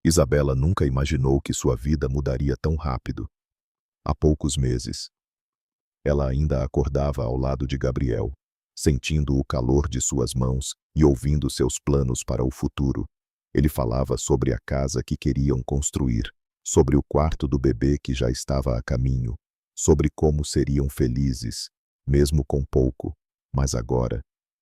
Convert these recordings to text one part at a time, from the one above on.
Isabela nunca imaginou que sua vida mudaria tão rápido. Há poucos meses, ela ainda acordava ao lado de Gabriel, sentindo o calor de suas mãos e ouvindo seus planos para o futuro. Ele falava sobre a casa que queriam construir, sobre o quarto do bebê que já estava a caminho, sobre como seriam felizes, mesmo com pouco. Mas agora,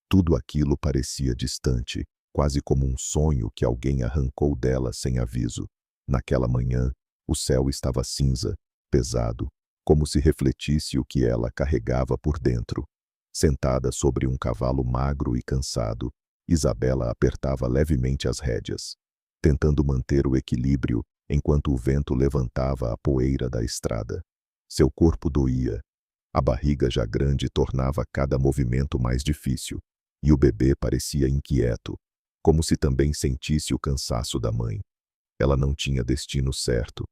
tudo aquilo parecia distante, quase como um sonho que alguém arrancou dela sem aviso. Naquela manhã, o céu estava cinza, pesado, como se refletisse o que ela carregava por dentro. Sentada sobre um cavalo magro e cansado, Isabela apertava levemente as rédeas, tentando manter o equilíbrio enquanto o vento levantava a poeira da estrada. Seu corpo doía. A barriga já grande tornava cada movimento mais difícil, e o bebê parecia inquieto, como se também sentisse o cansaço da mãe. Ela não tinha destino certo,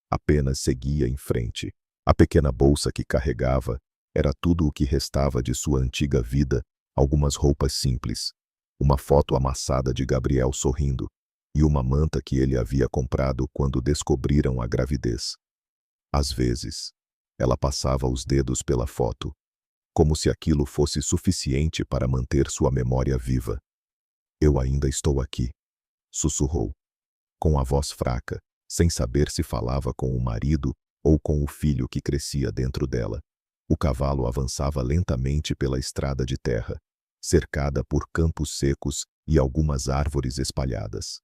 apenas seguia em frente. A pequena bolsa que carregava era tudo o que restava de sua antiga vida, algumas roupas simples, uma foto amassada de Gabriel sorrindo, e uma manta que ele havia comprado quando descobriram a gravidez. Às vezes, ela passava os dedos pela foto, como se aquilo fosse suficiente para manter sua memória viva. "Eu ainda estou aqui", sussurrou, com a voz fraca, sem saber se falava com o marido ou com o filho que crescia dentro dela. O cavalo avançava lentamente pela estrada de terra, cercada por campos secos e algumas árvores espalhadas.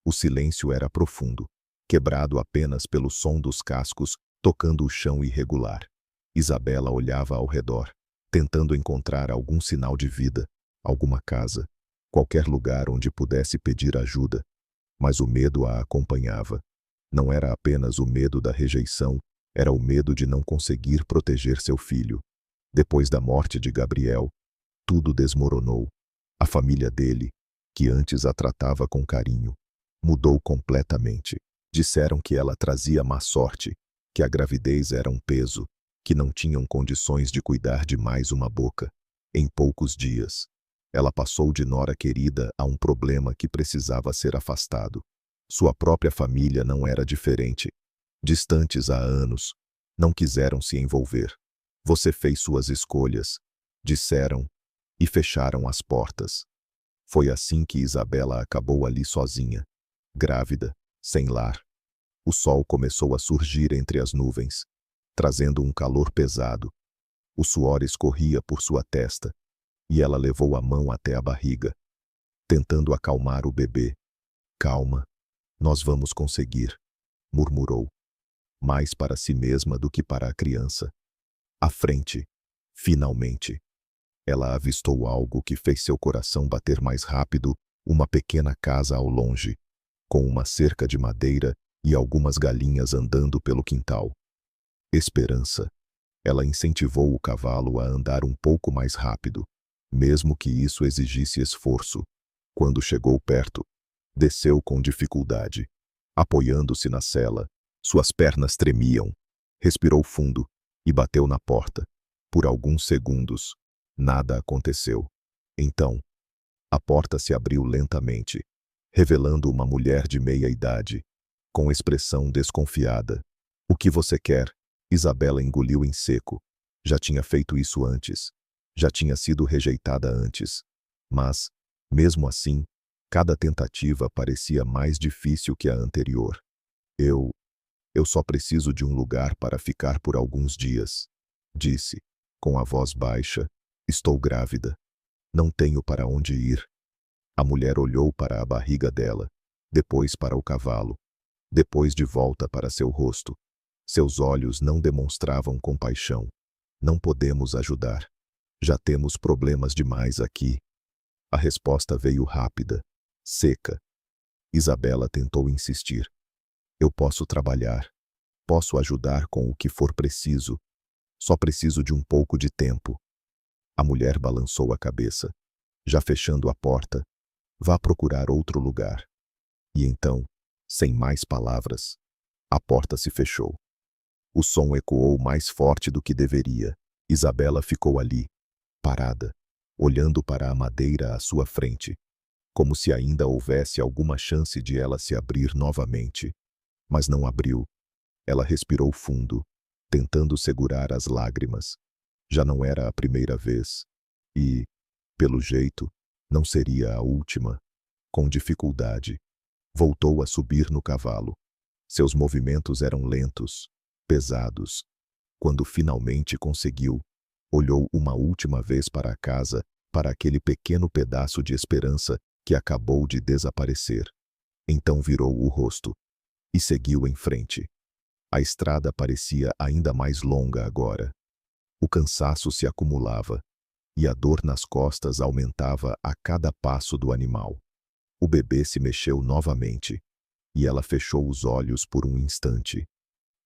O silêncio era profundo, quebrado apenas pelo som dos cascos tocando o chão irregular. Isabela olhava ao redor, tentando encontrar algum sinal de vida, alguma casa, qualquer lugar onde pudesse pedir ajuda. Mas o medo a acompanhava. Não era apenas o medo da rejeição, era o medo de não conseguir proteger seu filho. Depois da morte de Gabriel, tudo desmoronou. A família dele, que antes a tratava com carinho, mudou completamente. Disseram que ela trazia má sorte, que a gravidez era um peso, que não tinham condições de cuidar de mais uma boca. Em poucos dias, ela passou de nora querida a um problema que precisava ser afastado. Sua própria família não era diferente. Distantes há anos, não quiseram se envolver. "Você fez suas escolhas", disseram, e fecharam as portas. Foi assim que Isabela acabou ali sozinha, grávida, sem lar. O sol começou a surgir entre as nuvens, trazendo um calor pesado. O suor escorria por sua testa, e ela levou a mão até a barriga, tentando acalmar o bebê. "Calma, nós vamos conseguir", murmurou, mais para si mesma do que para a criança. À frente, finalmente, ela avistou algo que fez seu coração bater mais rápido, uma pequena casa ao longe, com uma cerca de madeira e algumas galinhas andando pelo quintal. Esperança. Ela incentivou o cavalo a andar um pouco mais rápido, mesmo que isso exigisse esforço. Quando chegou perto, desceu com dificuldade. Apoiando-se na sela, suas pernas tremiam. Respirou fundo e bateu na porta. Por alguns segundos, nada aconteceu. Então, a porta se abriu lentamente, revelando uma mulher de meia idade, com expressão desconfiada. "O que você quer?" Isabela engoliu em seco. Já tinha feito isso antes. Já tinha sido rejeitada antes. Mas, mesmo assim, cada tentativa parecia mais difícil que a anterior. Eu só preciso de um lugar para ficar por alguns dias", disse, com a voz baixa. "Estou grávida. Não tenho para onde ir." A mulher olhou para a barriga dela, depois para o cavalo, depois de volta para seu rosto. Seus olhos não demonstravam compaixão. "Não podemos ajudar. Já temos problemas demais aqui." A resposta veio rápida, seca. Isabela tentou insistir. "Eu posso trabalhar. Posso ajudar com o que for preciso. Só preciso de um pouco de tempo." A mulher balançou a cabeça, já fechando a porta. "Vá procurar outro lugar." E então, sem mais palavras, a porta se fechou. O som ecoou mais forte do que deveria. Isabela ficou ali, parada, olhando para a madeira à sua frente. como se ainda houvesse alguma chance de ela se abrir novamente. Mas não abriu. Ela respirou fundo, tentando segurar as lágrimas. Já não era a primeira vez. E, pelo jeito, não seria a última. Com dificuldade, voltou a subir no cavalo. Seus movimentos eram lentos, pesados. Quando finalmente conseguiu, olhou uma última vez para a casa, para aquele pequeno pedaço de esperança que acabou de desaparecer. Então virou o rosto e seguiu em frente. A estrada parecia ainda mais longa agora. O cansaço se acumulava e a dor nas costas aumentava a cada passo do animal. O bebê se mexeu novamente e ela fechou os olhos por um instante.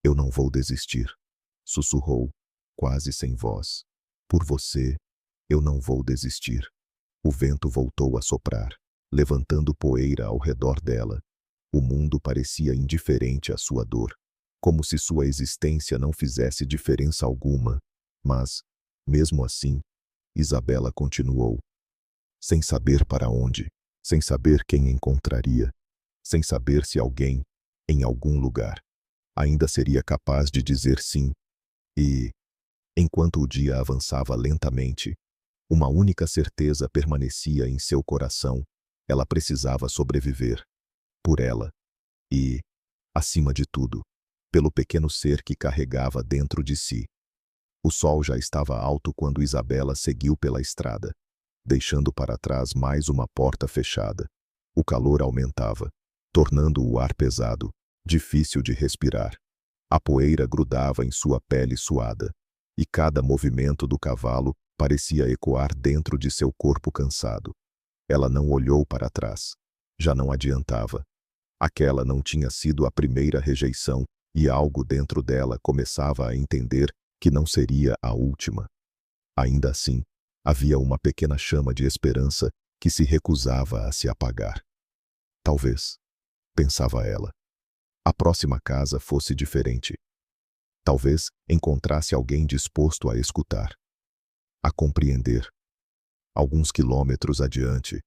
Eu não vou desistir, sussurrou, quase sem voz. Por você, eu não vou desistir. O vento voltou a soprar, levantando poeira ao redor dela. O mundo parecia indiferente à sua dor, como se sua existência não fizesse diferença alguma. Mas, mesmo assim, Isabela continuou. Sem saber para onde, sem saber quem encontraria, sem saber se alguém, em algum lugar, ainda seria capaz de dizer sim. E, enquanto o dia avançava lentamente, uma única certeza permanecia em seu coração: ela precisava sobreviver. Por ela. E, acima de tudo, pelo pequeno ser que carregava dentro de si. O sol já estava alto quando Isabela seguiu pela estrada, deixando para trás mais uma porta fechada. O calor aumentava, tornando o ar pesado, difícil de respirar. A poeira grudava em sua pele suada, e cada movimento do cavalo parecia ecoar dentro de seu corpo cansado. Ela não olhou para trás. Já não adiantava. Aquela não tinha sido a primeira rejeição, e algo dentro dela começava a entender que não seria a última. Ainda assim, havia uma pequena chama de esperança que se recusava a se apagar. Talvez, pensava ela, a próxima casa fosse diferente. Talvez encontrasse alguém disposto a escutar, a compreender. Alguns quilômetros adiante,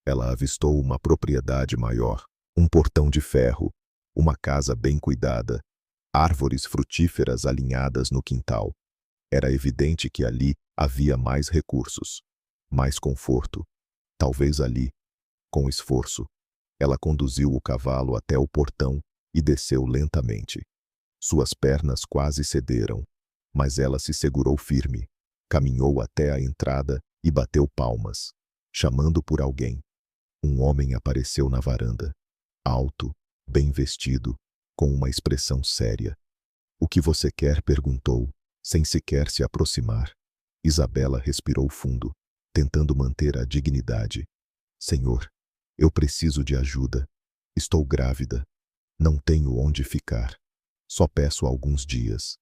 ela avistou uma propriedade maior, um portão de ferro, uma casa bem cuidada, árvores frutíferas alinhadas no quintal. Era evidente que ali havia mais recursos, mais conforto. Talvez ali, com esforço, ela conduziu o cavalo até o portão e desceu lentamente. Suas pernas quase cederam, mas ela se segurou firme, caminhou até a entrada e bateu palmas, chamando por alguém. Um homem apareceu na varanda, alto, bem vestido, com uma expressão séria. O que você quer? Perguntou, sem sequer se aproximar. Isabela respirou fundo, tentando manter a dignidade. Senhor, eu preciso de ajuda. Estou grávida. Não tenho onde ficar. Só peço alguns dias.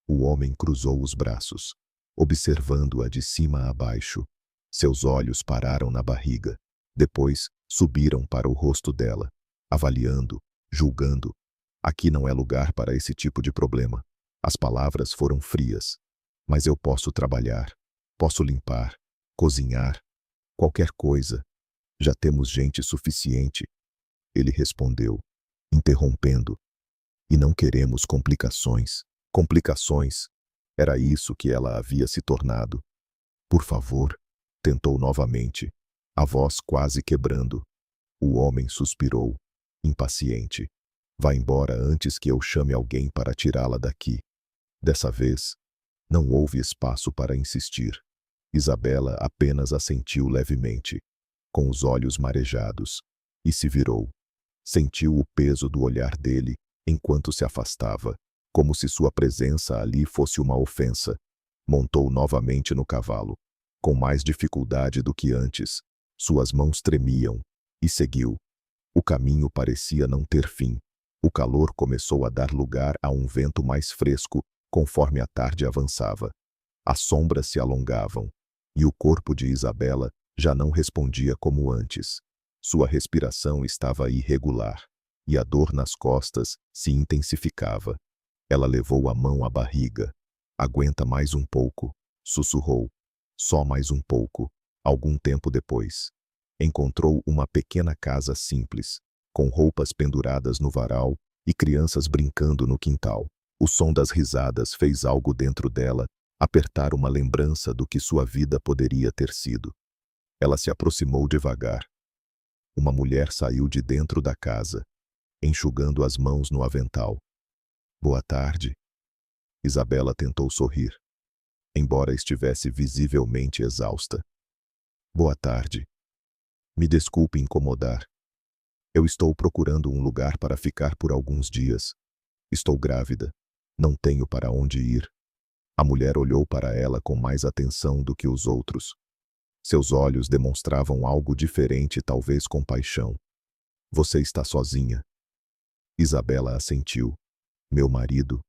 O homem cruzou os braços, observando-a de cima a baixo. Seus olhos pararam na barriga. Depois, subiram para o rosto dela, avaliando, julgando. Aqui não é lugar para esse tipo de problema. As palavras foram frias. Mas eu posso trabalhar, posso limpar, cozinhar, qualquer coisa. Já temos gente suficiente. Ele respondeu, interrompendo. E não queremos complicações. Complicações. Era isso que ela havia se tornado. Por favor, tentou novamente, a voz quase quebrando. O homem suspirou, impaciente. Vá embora antes que eu chame alguém para tirá-la daqui. Dessa vez, não houve espaço para insistir. Isabela apenas assentiu levemente, com os olhos marejados, e se virou. Sentiu o peso do olhar dele enquanto se afastava, como se sua presença ali fosse uma ofensa. Montou novamente no cavalo, com mais dificuldade do que antes. Suas mãos tremiam, e seguiu. O caminho parecia não ter fim. O calor começou a dar lugar a um vento mais fresco, conforme a tarde avançava. As sombras se alongavam, e o corpo de Isabela já não respondia como antes. Sua respiração estava irregular, e a dor nas costas se intensificava. Ela levou a mão à barriga. Aguenta mais um pouco, sussurrou. Só mais um pouco. Algum tempo depois, Encontrou uma pequena casa simples, com roupas penduradas no varal e crianças brincando no quintal. O som das risadas fez algo dentro dela apertar uma lembrança do que sua vida poderia ter sido. Ela se aproximou devagar. Uma mulher saiu de dentro da casa, enxugando as mãos no avental. Boa tarde. Isabela tentou sorrir, embora estivesse visivelmente exausta. Boa tarde. Me desculpe incomodar. Eu estou procurando um lugar para ficar por alguns dias. Estou grávida. Não tenho para onde ir. A mulher olhou para ela com mais atenção do que os outros. Seus olhos demonstravam algo diferente, talvez compaixão. Você está sozinha? Isabela assentiu. Meu marido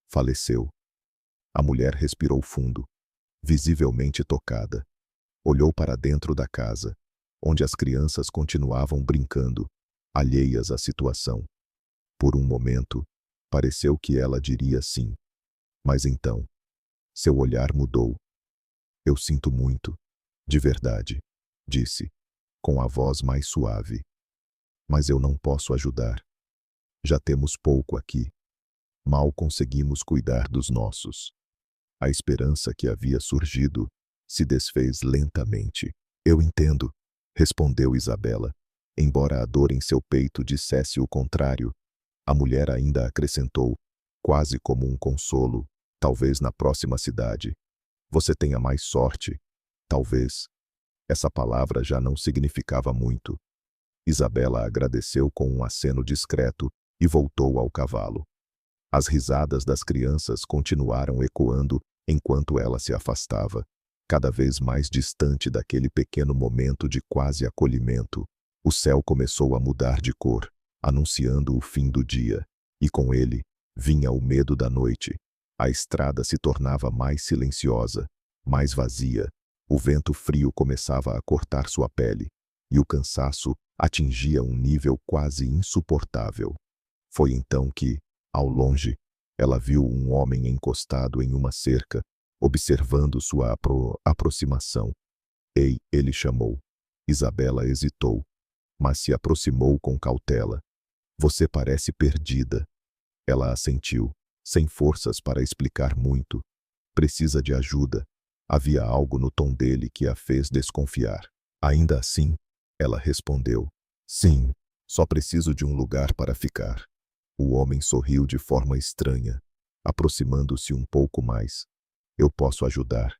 faleceu. A mulher respirou fundo, visivelmente tocada. Olhou para dentro da casa, onde as crianças continuavam brincando, alheias à situação. Por um momento, pareceu que ela diria sim. Mas então, seu olhar mudou. Eu sinto muito, de verdade, disse, com a voz mais suave. Mas eu não posso ajudar. Já temos pouco aqui. Mal conseguimos cuidar dos nossos. A esperança que havia surgido se desfez lentamente. Eu entendo, respondeu Isabela, embora a dor em seu peito dissesse o contrário. A mulher ainda acrescentou, quase como um consolo, talvez na próxima cidade. Você tenha mais sorte. Talvez. Essa palavra já não significava muito. Isabela agradeceu com um aceno discreto e voltou ao cavalo. As risadas das crianças continuaram ecoando enquanto ela se afastava, cada vez mais distante daquele pequeno momento de quase acolhimento. O céu começou a mudar de cor, anunciando o fim do dia, e com ele vinha o medo da noite. A estrada se tornava mais silenciosa, mais vazia. O vento frio começava a cortar sua pele, e o cansaço atingia um nível quase insuportável. Foi então que, ao longe, ela viu um homem encostado em uma cerca, observando sua aproximação. Ei, ele chamou. Isabela hesitou, mas se aproximou com cautela. Você parece perdida. Ela assentiu, sem forças para explicar muito. Precisa de ajuda. Havia algo no tom dele que a fez desconfiar. Ainda assim, ela respondeu. Sim, só preciso de um lugar para ficar. O homem sorriu de forma estranha, aproximando-se um pouco mais. Eu posso ajudar,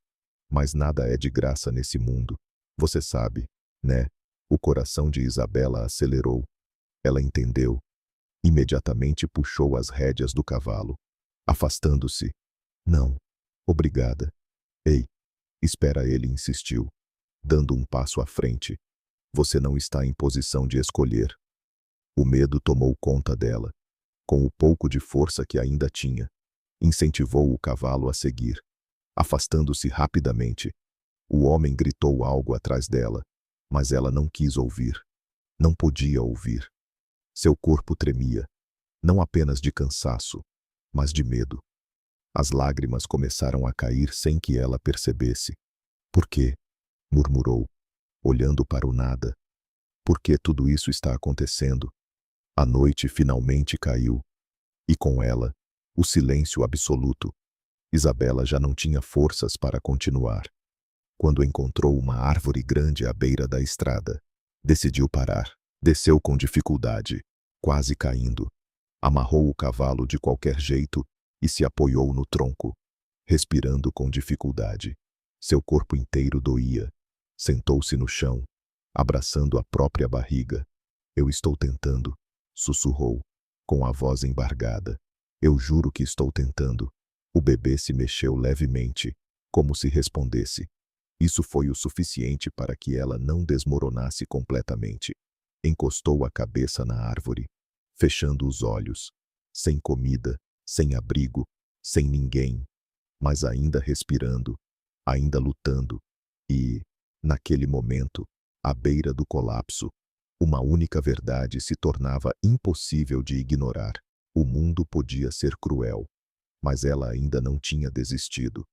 mas nada é de graça nesse mundo. Você sabe, né? O coração de Isabela acelerou. Ela entendeu. Imediatamente puxou as rédeas do cavalo, afastando-se. Não, obrigada. Ei, espera, ele insistiu, dando um passo à frente. Você não está em posição de escolher. O medo tomou conta dela. Com o pouco de força que ainda tinha, incentivou o cavalo a seguir, afastando-se rapidamente. O homem gritou algo atrás dela, mas ela não quis ouvir. Não podia ouvir. Seu corpo tremia, não apenas de cansaço, mas de medo. As lágrimas começaram a cair sem que ela percebesse. Por quê? Murmurou, olhando para o nada. Por que tudo isso está acontecendo? A noite finalmente caiu, e com ela, o silêncio absoluto. Isabela já não tinha forças para continuar. Quando encontrou uma árvore grande à beira da estrada, decidiu parar. Desceu com dificuldade, quase caindo. Amarrou o cavalo de qualquer jeito e se apoiou no tronco, respirando com dificuldade. Seu corpo inteiro doía. Sentou-se no chão, abraçando a própria barriga. Eu estou tentando, sussurrou, com a voz embargada. Eu juro que estou tentando. O bebê se mexeu levemente, como se respondesse. Isso foi o suficiente para que ela não desmoronasse completamente. Encostou a cabeça na árvore, fechando os olhos, sem comida, sem abrigo, sem ninguém, mas ainda respirando, ainda lutando. E, naquele momento, à beira do colapso, uma única verdade se tornava impossível de ignorar. O mundo podia ser cruel, mas ela ainda não tinha desistido.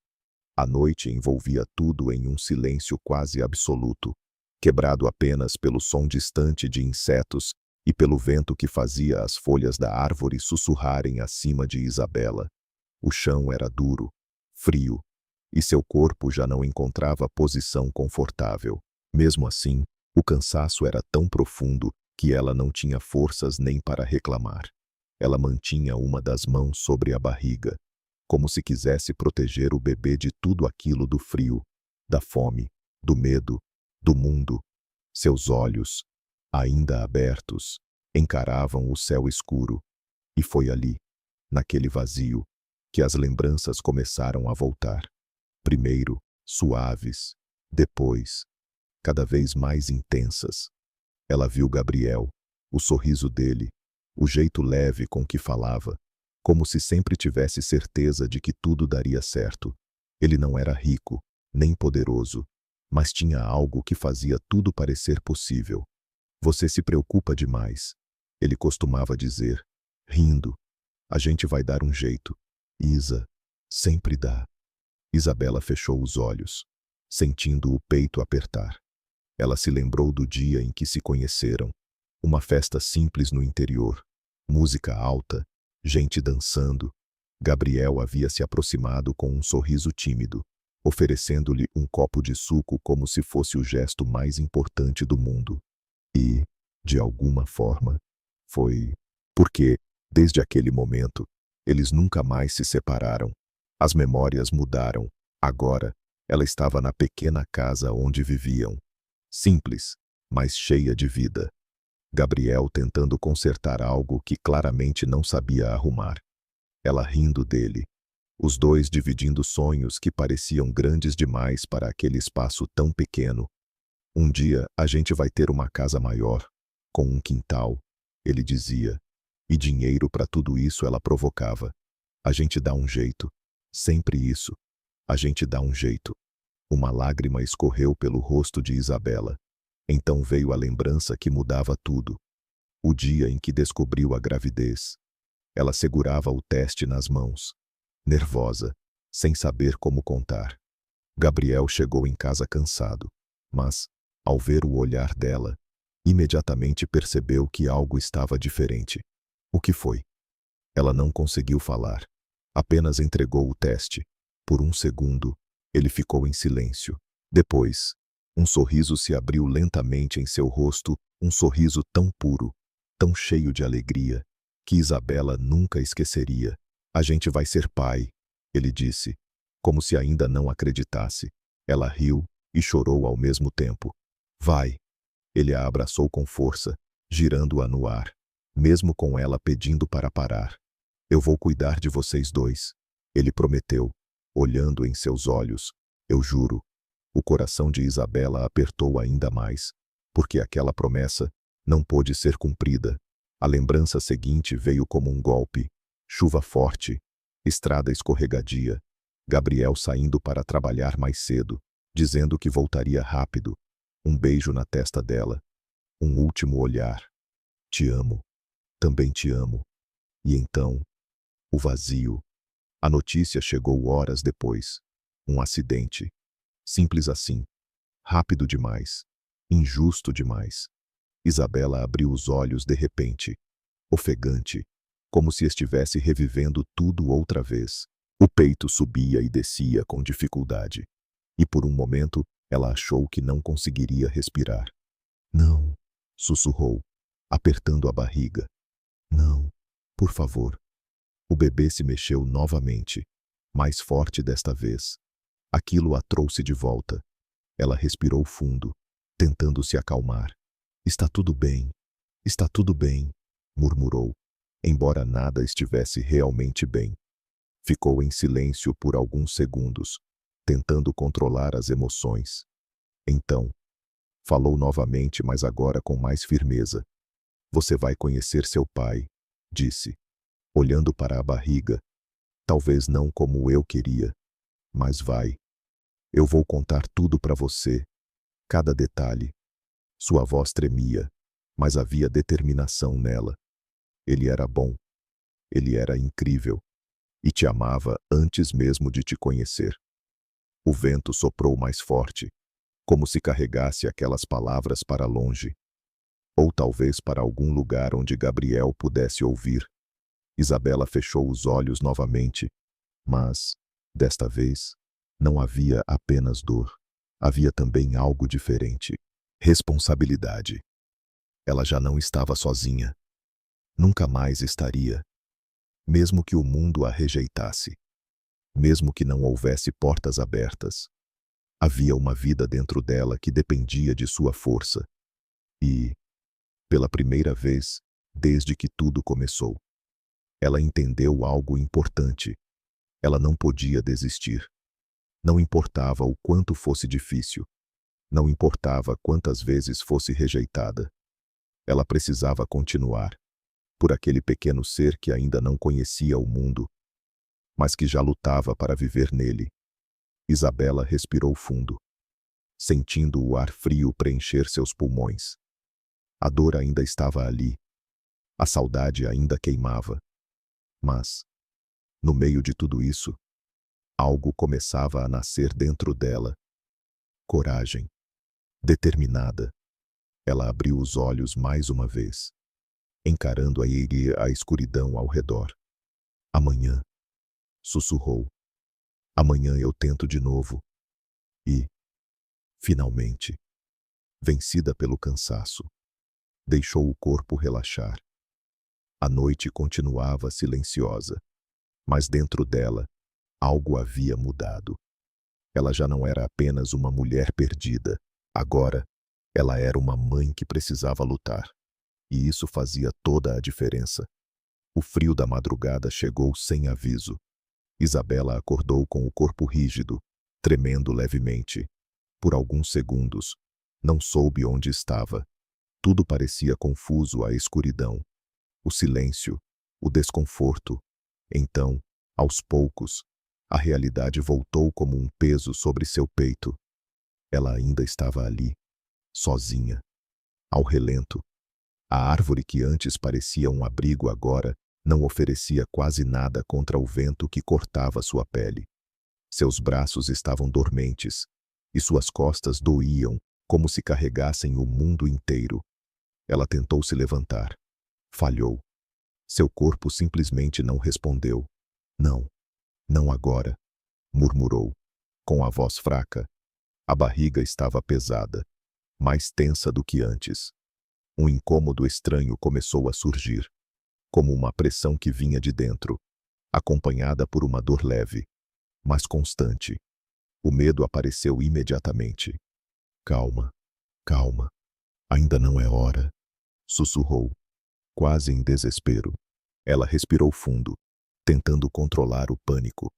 A noite envolvia tudo em um silêncio quase absoluto. quebrado apenas pelo som distante de insetos e pelo vento que fazia as folhas da árvore sussurrarem acima de Isabela. O chão era duro, frio, e seu corpo já não encontrava posição confortável. Mesmo assim, o cansaço era tão profundo que ela não tinha forças nem para reclamar. Ela mantinha uma das mãos sobre a barriga, como se quisesse proteger o bebê de tudo aquilo do frio, da fome, do medo, do mundo. Seus olhos, ainda abertos, encaravam o céu escuro, e foi ali, naquele vazio, que as lembranças começaram a voltar. Primeiro, suaves, depois, cada vez mais intensas. Ela viu Gabriel, o sorriso dele, o jeito leve com que falava, como se sempre tivesse certeza de que tudo daria certo. Ele não era rico, nem poderoso, mas tinha algo que fazia tudo parecer possível. Você se preocupa demais, ele costumava dizer, rindo. A gente vai dar um jeito. Isa, sempre dá. Isabela fechou os olhos, sentindo o peito apertar. Ela se lembrou do dia em que se conheceram. Uma festa simples no interior, música alta, gente dançando. Gabriel havia se aproximado com um sorriso tímido, oferecendo-lhe um copo de suco como se fosse o gesto mais importante do mundo. E, de alguma forma, foi porque, desde aquele momento, eles nunca mais se separaram. As memórias mudaram. Agora, ela estava na pequena casa onde viviam. Simples, mas cheia de vida. Gabriel tentando consertar algo que claramente não sabia arrumar. Ela rindo dele. Os dois dividindo sonhos que pareciam grandes demais para aquele espaço tão pequeno. Um dia a gente vai ter uma casa maior, com um quintal, ele dizia. E dinheiro para tudo isso ela provocava. A gente dá um jeito. Sempre isso. A gente dá um jeito. Uma lágrima escorreu pelo rosto de Isabela. Então veio a lembrança que mudava tudo. O dia em que descobriu a gravidez. Ela segurava o teste nas mãos, nervosa, sem saber como contar. Gabriel chegou em casa cansado, mas, ao ver o olhar dela, imediatamente percebeu que algo estava diferente. O que foi? Ela não conseguiu falar. Apenas entregou o teste. Por um segundo, ele ficou em silêncio. Depois, um sorriso se abriu lentamente em seu rosto, um sorriso tão puro, tão cheio de alegria, que Isabela nunca esqueceria. A gente vai ser pai, ele disse, como se ainda não acreditasse. Ela riu e chorou ao mesmo tempo. Vai. Ele a abraçou com força, girando-a no ar, mesmo com ela pedindo para parar. Eu vou cuidar de vocês dois, ele prometeu, olhando em seus olhos. Eu juro. O coração de Isabela apertou ainda mais, porque aquela promessa não pôde ser cumprida. A lembrança seguinte veio como um golpe. Chuva forte, estrada escorregadia, Gabriel saindo para trabalhar mais cedo, dizendo que voltaria rápido. Um beijo na testa dela. Um último olhar. Te amo. Também te amo. E então, o vazio. A notícia chegou horas depois. Um acidente. Simples assim. Rápido demais. Injusto demais. Isabela abriu os olhos de repente, ofegante, como se estivesse revivendo tudo outra vez. O peito subia e descia com dificuldade. E por um momento, ela achou que não conseguiria respirar. Não, sussurrou, apertando a barriga. Não, por favor. O bebê se mexeu novamente, mais forte desta vez. Aquilo a trouxe de volta. Ela respirou fundo, tentando se acalmar. Está tudo bem, murmurou, embora nada estivesse realmente bem. Ficou em silêncio por alguns segundos, tentando controlar as emoções. Então, falou novamente, mas agora com mais firmeza. Você vai conhecer seu pai, disse, olhando para a barriga. Talvez não como eu queria, mas vai. Eu vou contar tudo para você, cada detalhe. Sua voz tremia, mas havia determinação nela. Ele era bom. Ele era incrível. E te amava antes mesmo de te conhecer. O vento soprou mais forte, como se carregasse aquelas palavras para longe, ou talvez para algum lugar onde Gabriel pudesse ouvir. Isabela fechou os olhos novamente, mas, desta vez, não havia apenas dor. Havia também algo diferente. Responsabilidade. Ela já não estava sozinha. Nunca mais estaria. Mesmo que o mundo a rejeitasse. Mesmo que não houvesse portas abertas. Havia uma vida dentro dela que dependia de sua força. E, pela primeira vez, desde que tudo começou, ela entendeu algo importante. Ela não podia desistir. Não importava o quanto fosse difícil. Não importava quantas vezes fosse rejeitada. Ela precisava continuar. Por aquele pequeno ser que ainda não conhecia o mundo, mas que já lutava para viver nele. Isabela respirou fundo, sentindo o ar frio preencher seus pulmões. A dor ainda estava ali. A saudade ainda queimava. Mas, no meio de tudo isso, algo começava a nascer dentro dela. Coragem. Determinada. Ela abriu os olhos mais uma vez, encarando a escuridão ao redor. Amanhã, sussurrou. Amanhã eu tento de novo. E, finalmente, vencida pelo cansaço, deixou o corpo relaxar. A noite continuava silenciosa, mas dentro dela, algo havia mudado. Ela já não era apenas uma mulher perdida. Agora, ela era uma mãe que precisava lutar. E isso fazia toda a diferença. O frio da madrugada chegou sem aviso. Isabela acordou com o corpo rígido, tremendo levemente. Por alguns segundos, não soube onde estava. Tudo parecia confuso à escuridão. O silêncio, o desconforto. Então, aos poucos, a realidade voltou como um peso sobre seu peito. Ela ainda estava ali, sozinha, ao relento. A árvore que antes parecia um abrigo agora não oferecia quase nada contra o vento que cortava sua pele. Seus braços estavam dormentes, e suas costas doíam como se carregassem o mundo inteiro. Ela tentou se levantar. Falhou. Seu corpo simplesmente não respondeu. Não, não agora, murmurou, com a voz fraca. A barriga estava pesada, mais tensa do que antes. Um incômodo estranho começou a surgir, como uma pressão que vinha de dentro, acompanhada por uma dor leve, mas constante. O medo apareceu imediatamente. Calma, calma. Ainda não é hora, sussurrou, quase em desespero. Ela respirou fundo, tentando controlar o pânico.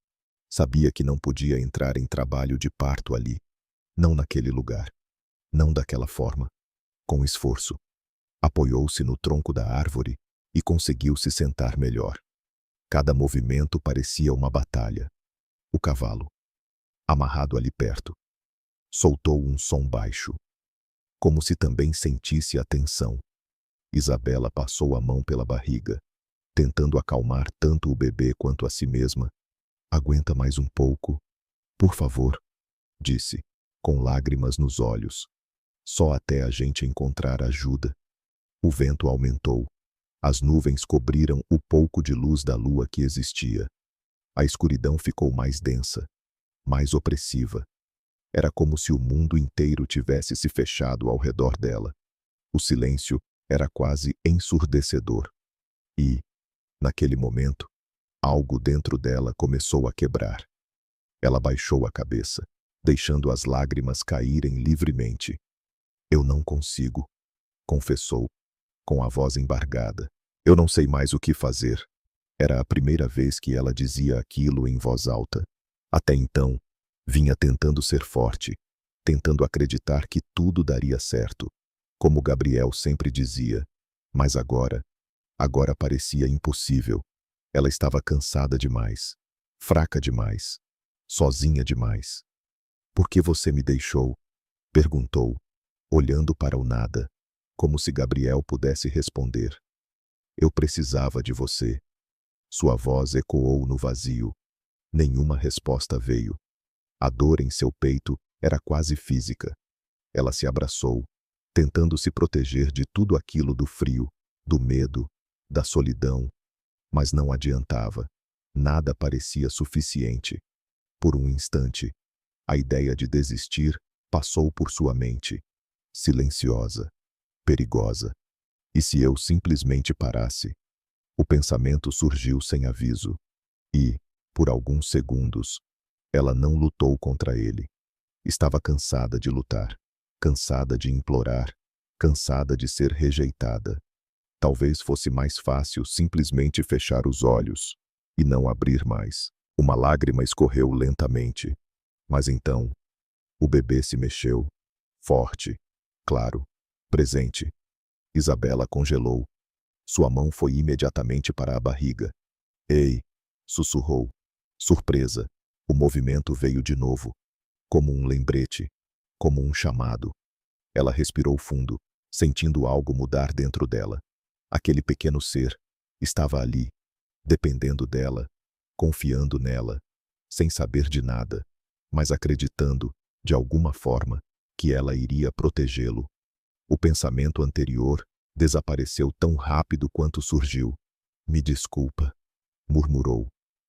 Sabia que não podia entrar em trabalho de parto ali. Não naquele lugar. Não daquela forma. Com esforço, apoiou-se no tronco da árvore e conseguiu se sentar melhor. Cada movimento parecia uma batalha. O cavalo, amarrado ali perto, soltou um som baixo, como se também sentisse a tensão. Isabela passou a mão pela barriga, tentando acalmar tanto o bebê quanto a si mesma. Aguenta mais um pouco, por favor, disse, com lágrimas nos olhos. Só até a gente encontrar ajuda. O vento aumentou. As nuvens cobriram o pouco de luz da lua que existia. A escuridão ficou mais densa, mais opressiva. Era como se o mundo inteiro tivesse se fechado ao redor dela. O silêncio era quase ensurdecedor. E, naquele momento, algo dentro dela começou a quebrar. Ela baixou a cabeça, deixando as lágrimas caírem livremente. Eu não consigo, confessou, com a voz embargada. Eu não sei mais o que fazer. Era a primeira vez que ela dizia aquilo em voz alta. Até então, vinha tentando ser forte, tentando acreditar que tudo daria certo, como Gabriel sempre dizia. Mas agora parecia impossível. Ela estava cansada demais, fraca demais, sozinha demais. Por que você me deixou? Perguntou, olhando para o nada, como se Gabriel pudesse responder. Eu precisava de você. Sua voz ecoou no vazio. Nenhuma resposta veio. A dor em seu peito era quase física. Ela se abraçou, tentando se proteger de tudo aquilo, do frio, do medo, da solidão, mas não adiantava. Nada parecia suficiente. Por um instante, a ideia de desistir passou por sua mente, silenciosa, perigosa. E se eu simplesmente parasse? O pensamento surgiu sem aviso. E, por alguns segundos, ela não lutou contra ele. Estava cansada de lutar, cansada de implorar, cansada de ser rejeitada. Talvez fosse mais fácil simplesmente fechar os olhos e não abrir mais. Uma lágrima escorreu lentamente. Mas então, o bebê se mexeu, forte, claro, presente. Isabela congelou. Sua mão foi imediatamente para a barriga. Ei! Sussurrou. Surpresa. O movimento veio de novo. Como um lembrete. Como um chamado. Ela respirou fundo, sentindo algo mudar dentro dela. Aquele pequeno ser estava ali, dependendo dela, confiando nela, sem saber de nada, mas acreditando, de alguma forma, que ela iria protegê-lo. O pensamento anterior desapareceu tão rápido quanto surgiu. Me desculpa, murmurou,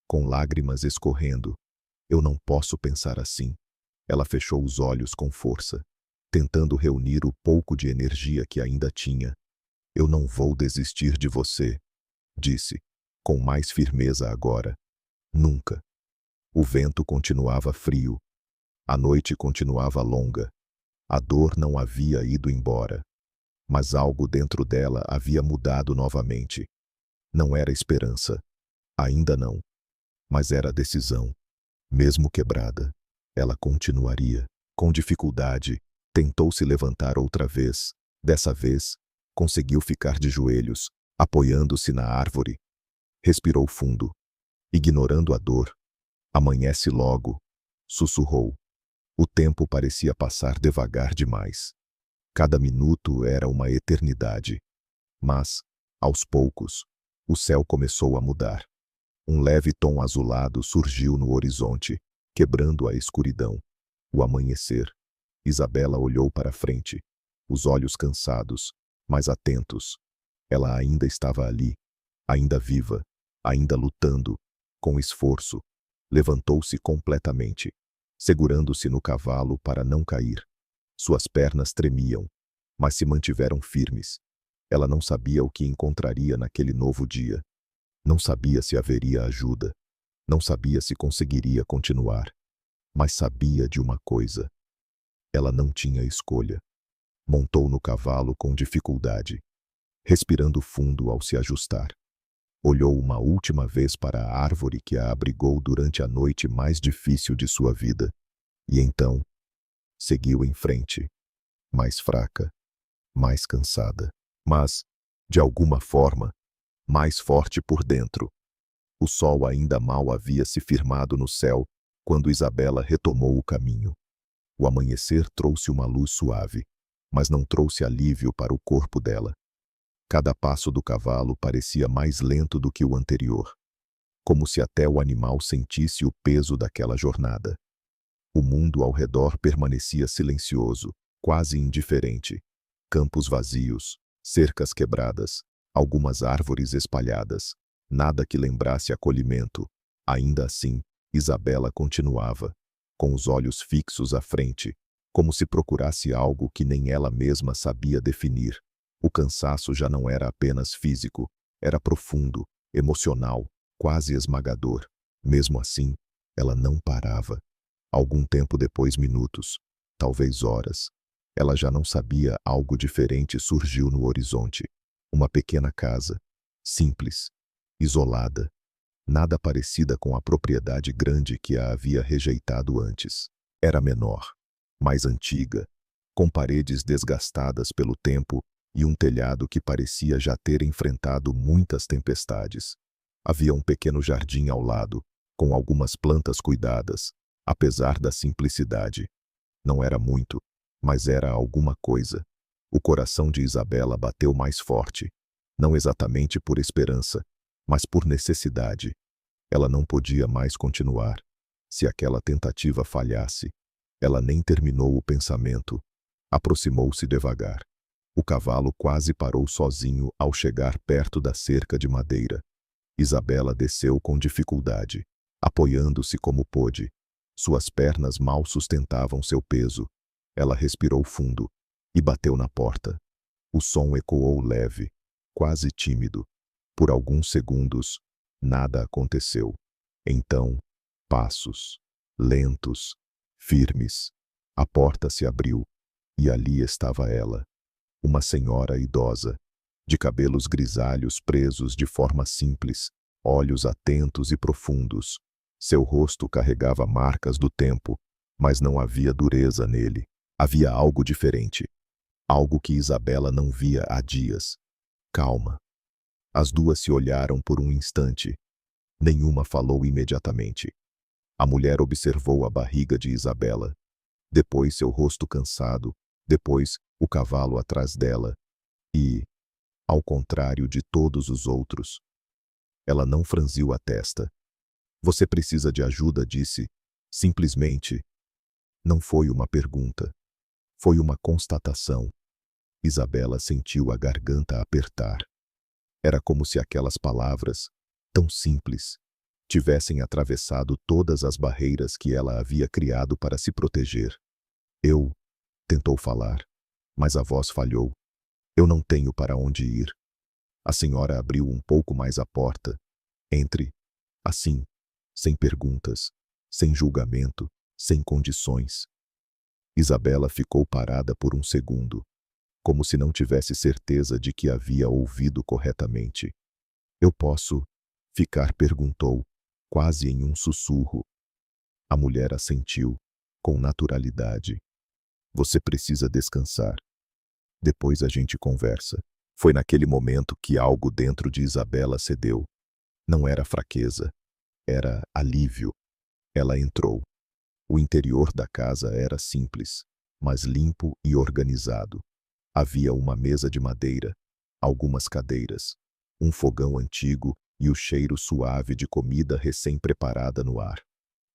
com lágrimas escorrendo. Eu não posso pensar assim. Ela fechou os olhos com força, tentando reunir o pouco de energia que ainda tinha. Eu não vou desistir de você, disse, com mais firmeza agora. Nunca. O vento continuava frio. A noite continuava longa. A dor não havia ido embora. Mas algo dentro dela havia mudado novamente. Não era esperança. Ainda não. Mas era decisão. Mesmo quebrada, ela continuaria. Com dificuldade, tentou se levantar outra vez. Dessa vez, conseguiu ficar de joelhos, apoiando-se na árvore. Respirou fundo, ignorando a dor. Amanhece logo, sussurrou. O tempo parecia passar devagar demais. Cada minuto era uma eternidade. Mas, aos poucos, o céu começou a mudar. Um leve tom azulado surgiu no horizonte, quebrando a escuridão. O amanhecer. Isabela olhou para frente, os olhos cansados, mas atentos. Ela ainda estava ali, ainda viva, ainda lutando, com esforço. Levantou-se completamente, segurando-se no cavalo para não cair. Suas pernas tremiam, mas se mantiveram firmes. Ela não sabia o que encontraria naquele novo dia. Não sabia se haveria ajuda. Não sabia se conseguiria continuar. Mas sabia de uma coisa. Ela não tinha escolha. Montou no cavalo com dificuldade, respirando fundo ao se ajustar. Olhou uma última vez para a árvore que a abrigou durante a noite mais difícil de sua vida. E então, seguiu em frente, mais fraca, mais cansada, mas, de alguma forma, mais forte por dentro. O sol ainda mal havia se firmado no céu quando Isabela retomou o caminho. O amanhecer trouxe uma luz suave, mas não trouxe alívio para o corpo dela. Cada passo do cavalo parecia mais lento do que o anterior, como se até o animal sentisse o peso daquela jornada. O mundo ao redor permanecia silencioso, quase indiferente. Campos vazios, cercas quebradas, algumas árvores espalhadas, nada que lembrasse acolhimento. Ainda assim, Isabela continuava, com os olhos fixos à frente, como se procurasse algo que nem ela mesma sabia definir. O cansaço já não era apenas físico, era profundo, emocional, quase esmagador. Mesmo assim, ela não parava. Algum tempo depois, minutos, talvez horas, ela já não sabia, algo diferente surgiu no horizonte. Uma pequena casa, simples, isolada, nada parecida com a propriedade grande que a havia rejeitado antes. Era menor, mais antiga, com paredes desgastadas pelo tempo e um telhado que parecia já ter enfrentado muitas tempestades. Havia um pequeno jardim ao lado, com algumas plantas cuidadas, apesar da simplicidade. Não era muito, mas era alguma coisa. O coração de Isabela bateu mais forte, não exatamente por esperança, mas por necessidade. Ela não podia mais continuar. Se aquela tentativa falhasse, ela nem terminou o pensamento. Aproximou-se devagar. O cavalo quase parou sozinho ao chegar perto da cerca de madeira. Isabela desceu com dificuldade, apoiando-se como pôde. Suas pernas mal sustentavam seu peso. Ela respirou fundo e bateu na porta. O som ecoou leve, quase tímido. Por alguns segundos, nada aconteceu. Então, passos, lentos, firmes. A porta se abriu, e ali estava ela, uma senhora idosa, de cabelos grisalhos presos de forma simples, olhos atentos e profundos. Seu rosto carregava marcas do tempo, mas não havia dureza nele. Havia algo diferente, algo que Isabela não via há dias. Calma. As duas se olharam por um instante. Nenhuma falou imediatamente. A mulher observou a barriga de Isabela, depois seu rosto cansado, depois o cavalo atrás dela e, ao contrário de todos os outros, ela não franziu a testa. Você precisa de ajuda, disse, simplesmente. Não foi uma pergunta. Foi uma constatação. Isabela sentiu a garganta apertar. Era como se aquelas palavras, tão simples, tivessem atravessado todas as barreiras que ela havia criado para se proteger. Eu, tentou falar, mas a voz falhou. Eu não tenho para onde ir. A senhora abriu um pouco mais a porta. Entre. Assim, sem perguntas, sem julgamento, sem condições. Isabela ficou parada por um segundo, como se não tivesse certeza de que havia ouvido corretamente. Eu posso ficar? Perguntou, quase em um sussurro. A mulher assentiu, com naturalidade. Você precisa descansar. Depois a gente conversa. Foi naquele momento que algo dentro de Isabela cedeu. Não era fraqueza, era alívio. Ela entrou. O interior da casa era simples, mas limpo e organizado. Havia uma mesa de madeira, algumas cadeiras, um fogão antigo e o cheiro suave de comida recém-preparada no ar.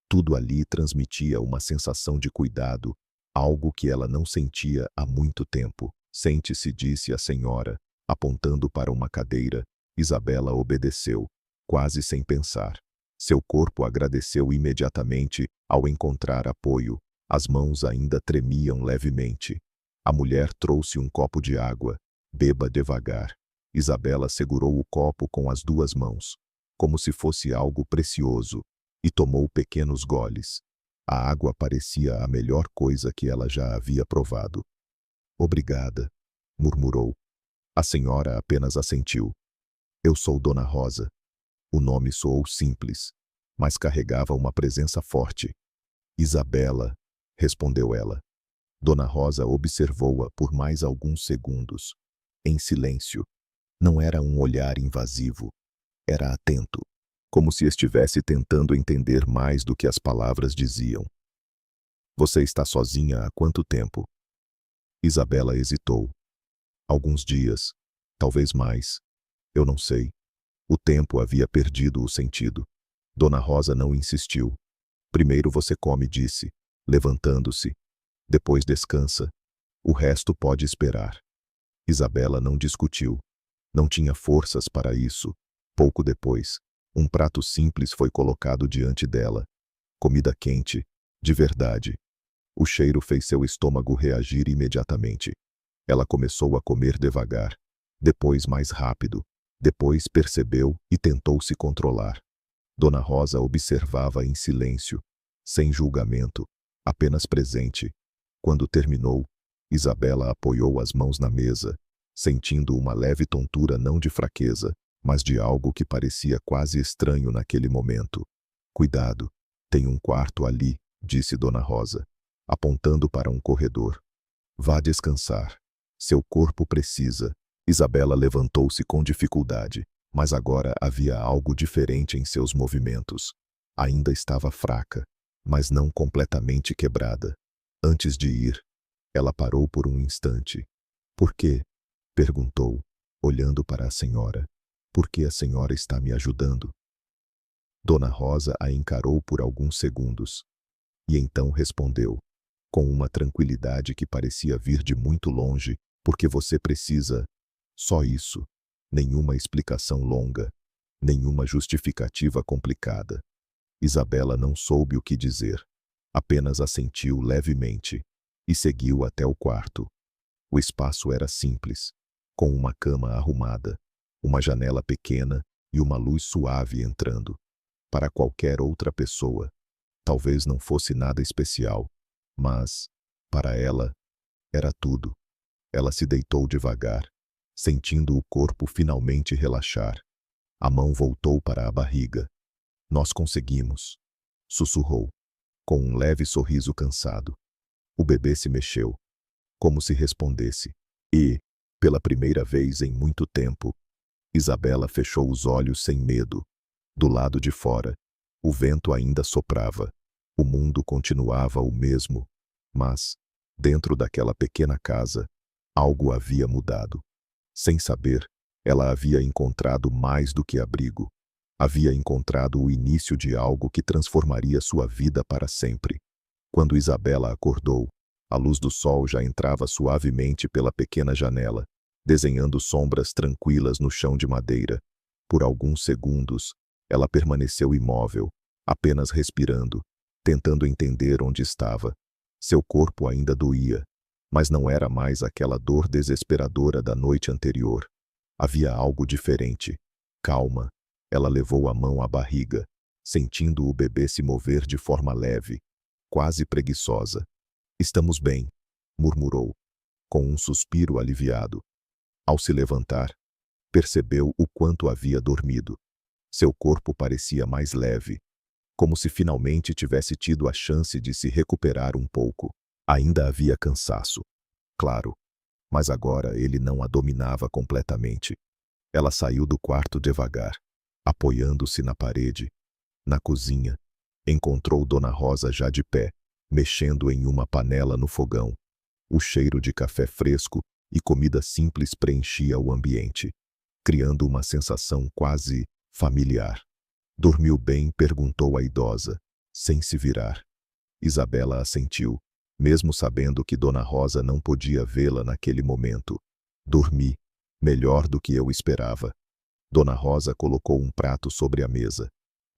Tudo ali transmitia uma sensação de cuidado, algo que ela não sentia há muito tempo. Sente-se, disse a senhora, apontando para uma cadeira. Isabela obedeceu, quase sem pensar. Seu corpo agradeceu imediatamente ao encontrar apoio. As mãos ainda tremiam levemente. A mulher trouxe um copo de água. Beba devagar. Isabela segurou o copo com as duas mãos, como se fosse algo precioso, e tomou pequenos goles. A água parecia a melhor coisa que ela já havia provado. Obrigada, murmurou. A senhora apenas assentiu. Eu sou Dona Rosa. O nome soou simples, mas carregava uma presença forte. Isabela, respondeu ela. Dona Rosa observou-a por mais alguns segundos, em silêncio. Não era um olhar invasivo, era atento, como se estivesse tentando entender mais do que as palavras diziam. Você está sozinha há quanto tempo? Isabela hesitou. Alguns dias, talvez mais. Eu não sei. O tempo havia perdido o sentido. Dona Rosa não insistiu. Primeiro você come, disse, levantando-se. Depois descansa. O resto pode esperar. Isabela não discutiu. Não tinha forças para isso. Pouco depois, um prato simples foi colocado diante dela. Comida quente, de verdade. O cheiro fez seu estômago reagir imediatamente. Ela começou a comer devagar, depois mais rápido. Depois percebeu e tentou se controlar. Dona Rosa observava em silêncio, sem julgamento, apenas presente. Quando terminou, Isabela apoiou as mãos na mesa, sentindo uma leve tontura não de fraqueza, mas de algo que parecia quase estranho naquele momento. Cuidado, tem um quarto ali, disse Dona Rosa, apontando para um corredor. Vá descansar. Seu corpo precisa. Isabela levantou-se com dificuldade, mas agora havia algo diferente em seus movimentos. Ainda estava fraca, mas não completamente quebrada. Antes de ir, ela parou por um instante. Por quê? Perguntou, olhando para a senhora. Por que a senhora está me ajudando? Dona Rosa a encarou por alguns segundos. E então respondeu. com uma tranquilidade que parecia vir de muito longe, porque você precisa. Só isso. Nenhuma explicação longa, nenhuma justificativa complicada. Isabela não soube o que dizer. Apenas assentiu levemente e seguiu até o quarto. O espaço era simples, com uma cama arrumada, uma janela pequena e uma luz suave entrando. Para qualquer outra pessoa, talvez não fosse nada especial, mas, para ela, era tudo. Ela se deitou devagar, sentindo o corpo finalmente relaxar. A mão voltou para a barriga. Nós conseguimos, sussurrou, com um leve sorriso cansado. O bebê se mexeu, como se respondesse, e, pela primeira vez em muito tempo, Isabela fechou os olhos sem medo. Do lado de fora, o vento ainda soprava. O mundo continuava o mesmo, mas, dentro daquela pequena casa, algo havia mudado. Sem saber, ela havia encontrado mais do que abrigo. Havia encontrado o início de algo que transformaria sua vida para sempre. Quando Isabela acordou, a luz do sol já entrava suavemente pela pequena janela, desenhando sombras tranquilas no chão de madeira. Por alguns segundos, ela permaneceu imóvel, apenas respirando, tentando entender onde estava. Seu corpo ainda doía, mas não era mais aquela dor desesperadora da noite anterior. Havia algo diferente. Calma. Ela levou a mão à barriga, sentindo o bebê se mover de forma leve, quase preguiçosa. Estamos bem, murmurou, com um suspiro aliviado. Ao se levantar, percebeu o quanto havia dormido. Seu corpo parecia mais leve, como se finalmente tivesse tido a chance de se recuperar um pouco. Ainda havia cansaço, claro, mas agora ele não a dominava completamente. Ela saiu do quarto devagar, apoiando-se na parede. Na cozinha, encontrou Dona Rosa já de pé, mexendo em uma panela no fogão. O cheiro de café fresco e comida simples preenchia o ambiente, criando uma sensação quase familiar. Dormiu bem? Perguntou a idosa, sem se virar. Isabela assentiu, mesmo sabendo que Dona Rosa não podia vê-la naquele momento. Dormi, melhor do que eu esperava. Dona Rosa colocou um prato sobre a mesa.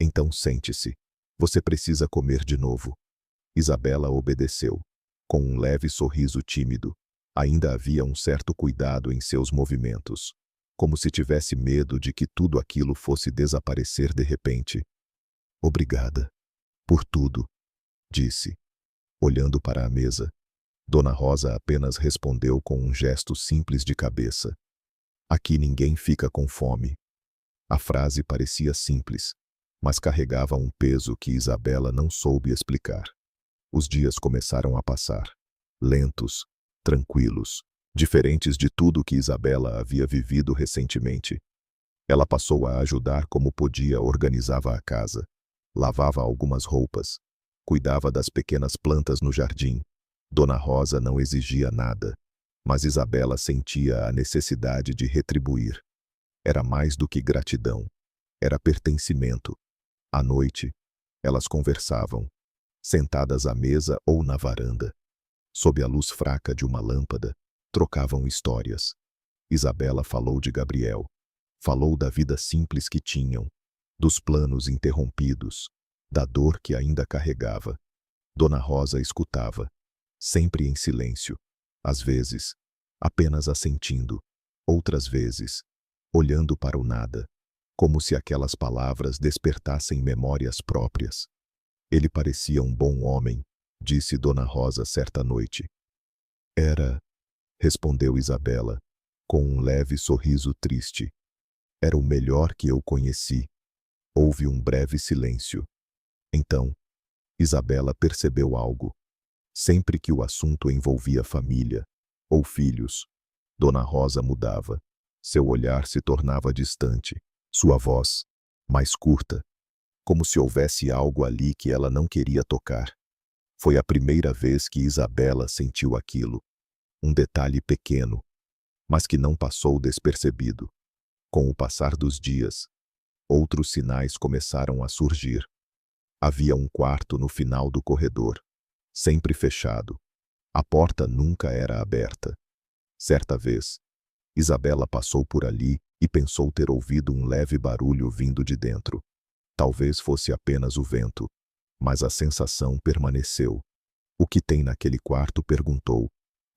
Então sente-se. Você precisa comer de novo. Isabela obedeceu, com um leve sorriso tímido. Ainda havia um certo cuidado em seus movimentos, como se tivesse medo de que tudo aquilo fosse desaparecer de repente. Obrigada. Por tudo, disse, olhando para a mesa. Dona Rosa apenas respondeu com um gesto simples de cabeça. Aqui ninguém fica com fome. A frase parecia simples, mas carregava um peso que Isabela não soube explicar. Os dias começaram a passar, lentos, tranquilos, diferentes de tudo que Isabela havia vivido recentemente. Ela passou a ajudar como podia, organizava a casa, lavava algumas roupas, cuidava das pequenas plantas no jardim. Dona Rosa não exigia nada, mas Isabela sentia a necessidade de retribuir. Era mais do que gratidão, era pertencimento. À noite, elas conversavam, sentadas à mesa ou na varanda. Sob a luz fraca de uma lâmpada, trocavam histórias. Isabela falou de Gabriel. Falou da vida simples que tinham, dos planos interrompidos, da dor que ainda carregava. Dona Rosa escutava, sempre em silêncio. Às vezes, apenas assentindo. Outras vezes, olhando para o nada, como se aquelas palavras despertassem memórias próprias. Ele parecia um bom homem, disse Dona Rosa certa noite. Era, respondeu Isabela, com um leve sorriso triste. Era o melhor que eu conheci. Houve um breve silêncio. Então, Isabela percebeu algo. Sempre que o assunto envolvia família ou filhos, Dona Rosa mudava. Seu olhar se tornava distante, sua voz, mais curta, como se houvesse algo ali que ela não queria tocar. Foi a primeira vez que Isabela sentiu aquilo. Um detalhe pequeno, mas que não passou despercebido. Com o passar dos dias, outros sinais começaram a surgir. Havia um quarto no final do corredor, sempre fechado, A porta nunca era aberta. Certa vez, Isabela passou por ali e pensou ter ouvido um leve barulho vindo de dentro. Talvez fosse apenas o vento, mas a sensação permaneceu. "O que tem naquele quarto?" perguntou,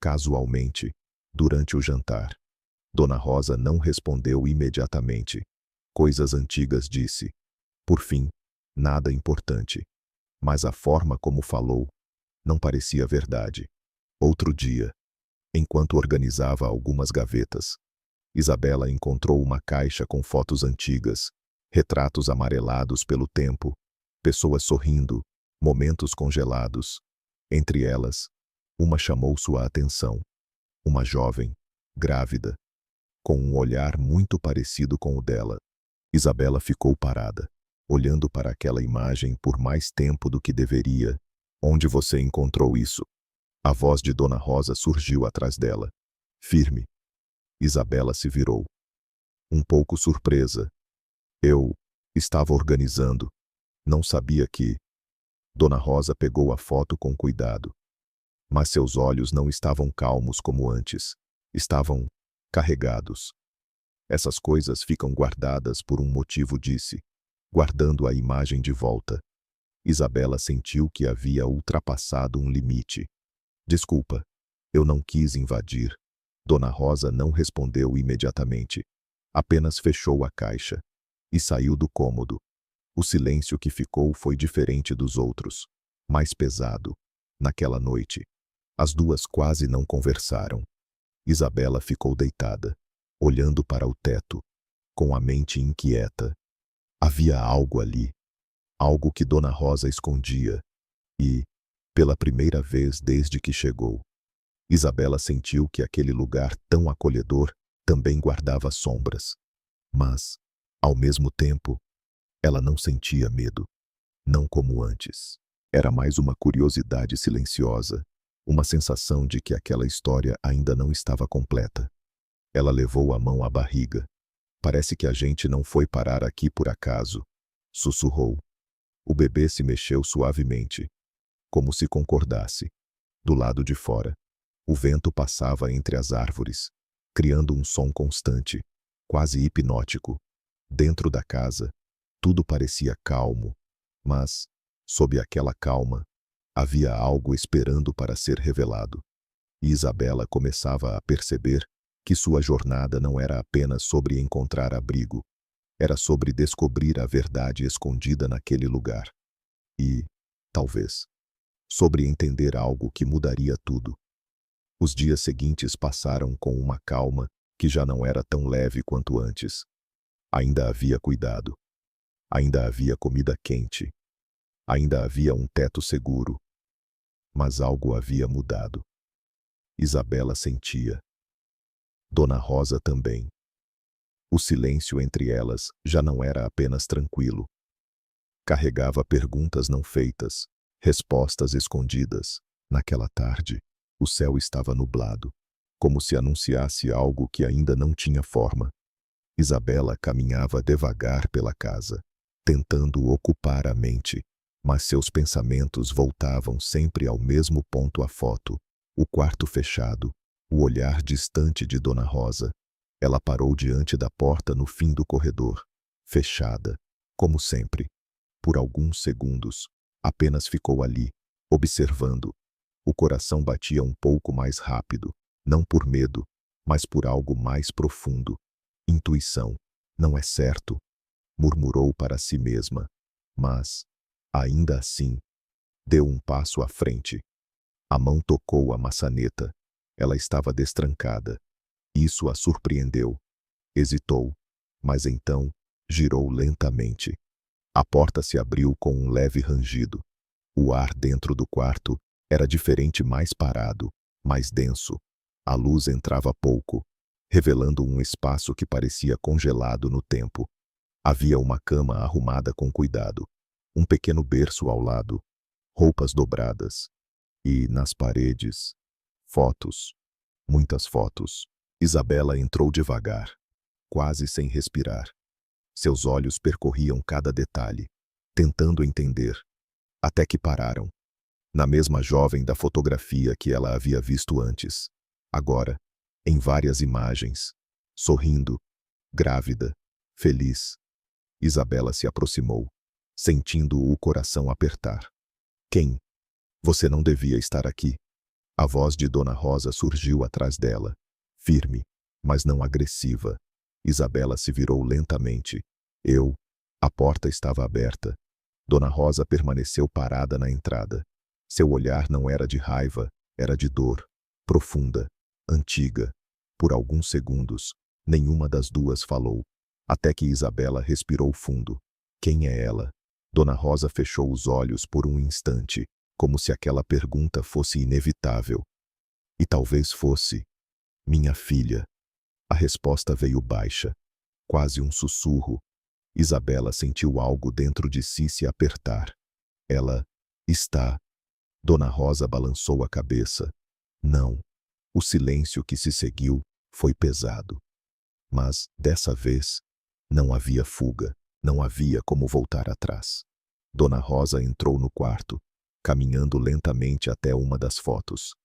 casualmente, durante o jantar. Dona Rosa não respondeu imediatamente. "Coisas antigas", disse. Por fim, nada importante. Mas a forma como falou não parecia verdade. Outro dia, enquanto organizava algumas gavetas, Isabela encontrou uma caixa com fotos antigas, retratos amarelados pelo tempo, pessoas sorrindo, momentos congelados. Entre elas, uma chamou sua atenção. Uma jovem, grávida, com um olhar muito parecido com o dela. Isabela ficou parada, olhando para aquela imagem por mais tempo do que deveria. "Onde você encontrou isso?" A voz de Dona Rosa surgiu atrás dela, firme. Isabela se virou, um pouco surpresa. "Eu estava organizando. Não sabia que..." Dona Rosa pegou a foto com cuidado. Mas seus olhos não estavam calmos como antes. Estavam carregados. "Essas coisas ficam guardadas por um motivo", disse, guardando a imagem de volta. Isabela sentiu que havia ultrapassado um limite. "Desculpa, eu não quis invadir." Dona Rosa não respondeu imediatamente. Apenas fechou a caixa e saiu do cômodo. O silêncio que ficou foi diferente dos outros, mais pesado. Naquela noite, as duas quase não conversaram. Isabela ficou deitada, olhando para o teto, com a mente inquieta. Havia algo ali, algo que Dona Rosa escondia. E, pela primeira vez desde que chegou, Isabela sentiu que aquele lugar tão acolhedor também guardava sombras. Mas, ao mesmo tempo, ela não sentia medo. Não como antes. Era mais uma curiosidade silenciosa, uma sensação de que aquela história ainda não estava completa. Ela levou a mão à barriga. "Parece que a gente não foi parar aqui por acaso", sussurrou. O bebê se mexeu suavemente, como se concordasse. Do lado de fora, o vento passava entre as árvores, criando um som constante, quase hipnótico. Dentro da casa, tudo parecia calmo, mas, sob aquela calma, havia algo esperando para ser revelado. E Isabela começava a perceber que sua jornada não era apenas sobre encontrar abrigo, era sobre descobrir a verdade escondida naquele lugar. E, talvez, sobre entender algo que mudaria tudo. Os dias seguintes passaram com uma calma que já não era tão leve quanto antes. Ainda havia cuidado. Ainda havia comida quente. Ainda havia um teto seguro. Mas algo havia mudado. Isabela sentia. Dona Rosa também. O silêncio entre elas já não era apenas tranquilo. Carregava perguntas não feitas, respostas escondidas. Naquela tarde, o céu estava nublado, como se anunciasse algo que ainda não tinha forma. Isabela caminhava devagar pela casa, tentando ocupar a mente, mas seus pensamentos voltavam sempre ao mesmo ponto: a foto, o quarto fechado, o olhar distante de Dona Rosa. Ela parou diante da porta no fim do corredor, fechada, como sempre. Por alguns segundos, apenas ficou ali, observando. O coração batia um pouco mais rápido, não por medo, mas por algo mais profundo. Intuição. "Não é certo", murmurou para si mesma. Mas, ainda assim, deu um passo à frente. A mão tocou a maçaneta. Ela estava destrancada. Isso a surpreendeu. Hesitou, mas então girou lentamente. A porta se abriu com um leve rangido. O ar dentro do quarto era diferente, mais parado, mais denso. A luz entrava pouco, revelando um espaço que parecia congelado no tempo. Havia uma cama arrumada com cuidado, um pequeno berço ao lado, roupas dobradas. E, nas paredes, fotos. Muitas fotos. Isabela entrou devagar, quase sem respirar. Seus olhos percorriam cada detalhe, tentando entender, até que pararam. na mesma jovem da fotografia que ela havia visto antes. Agora, em várias imagens, sorrindo, grávida, feliz. Isabela se aproximou, sentindo o coração apertar. Quem? Você não devia estar aqui. A voz de Dona Rosa surgiu atrás dela, firme, mas não agressiva. Isabela se virou lentamente. A porta estava aberta. Dona Rosa permaneceu parada na entrada. Seu olhar não era de raiva, era de dor, profunda, antiga. Por alguns segundos, nenhuma das duas falou, até que Isabela respirou fundo. Quem é ela? Dona Rosa fechou os olhos por um instante, como se aquela pergunta fosse inevitável. E talvez fosse. Minha filha. A resposta veio baixa, quase um sussurro. Isabela sentiu algo dentro de si se apertar. Ela está. Dona Rosa balançou a cabeça. Não. O silêncio que se seguiu foi pesado. Mas, dessa vez, não havia fuga, não havia como voltar atrás. Dona Rosa entrou no quarto, caminhando lentamente até uma das fotos.